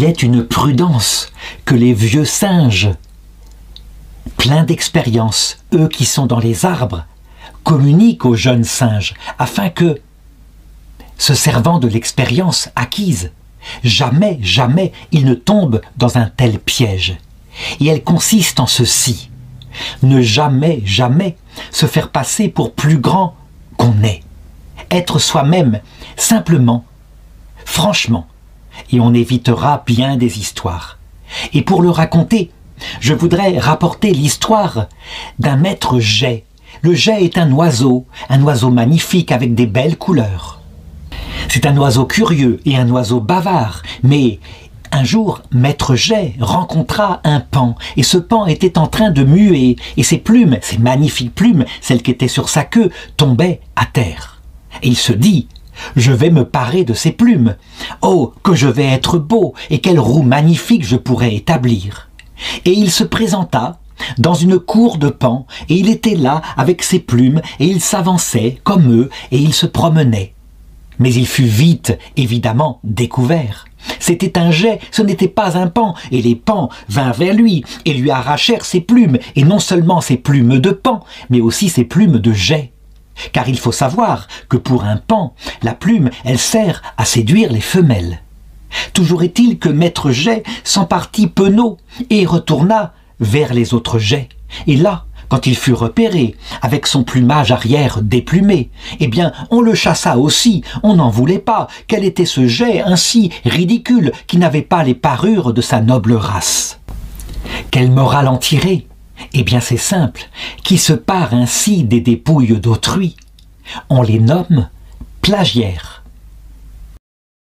Il est une prudence que les vieux singes, pleins d'expérience, eux qui sont dans les arbres, communiquent aux jeunes singes, afin que, se servant de l'expérience acquise, jamais, jamais ils ne tombent dans un tel piège. Et elle consiste en ceci: ne jamais, jamais se faire passer pour plus grand qu'on est. Être soi-même, simplement, franchement, et on évitera bien des histoires. Et pour le raconter, je voudrais rapporter l'histoire d'un maître geais. Le geais est un oiseau magnifique avec des belles couleurs. C'est un oiseau curieux et un oiseau bavard, mais un jour, maître geais rencontra un paon, et ce paon était en train de muer, et ses plumes, ses magnifiques plumes, celles qui étaient sur sa queue, tombaient à terre. Et il se dit: je vais me parer de ces plumes. Oh, que je vais être beau, et quelle roue magnifique je pourrais établir. Et il se présenta dans une cour de paon, et il était là avec ses plumes, et il s'avançait comme eux, et il se promenait. Mais il fut vite, évidemment, découvert. C'était un geais, ce n'était pas un paon, et les paons vinrent vers lui, et lui arrachèrent ses plumes, et non seulement ses plumes de paon, mais aussi ses plumes de geais. Car il faut savoir que pour un paon, la plume, elle sert à séduire les femelles. Toujours est-il que maître geais s'en partit penaud, et retourna vers les autres geais. Et là, quand il fut repéré, avec son plumage arrière déplumé, eh bien, on le chassa aussi, on n'en voulait pas. Quel était ce geais ainsi ridicule, qui n'avait pas les parures de sa noble race? Quelle morale en tirer? Eh bien, c'est simple. Qui se pare ainsi des dépouilles d'autrui, on les nomme plagiaires.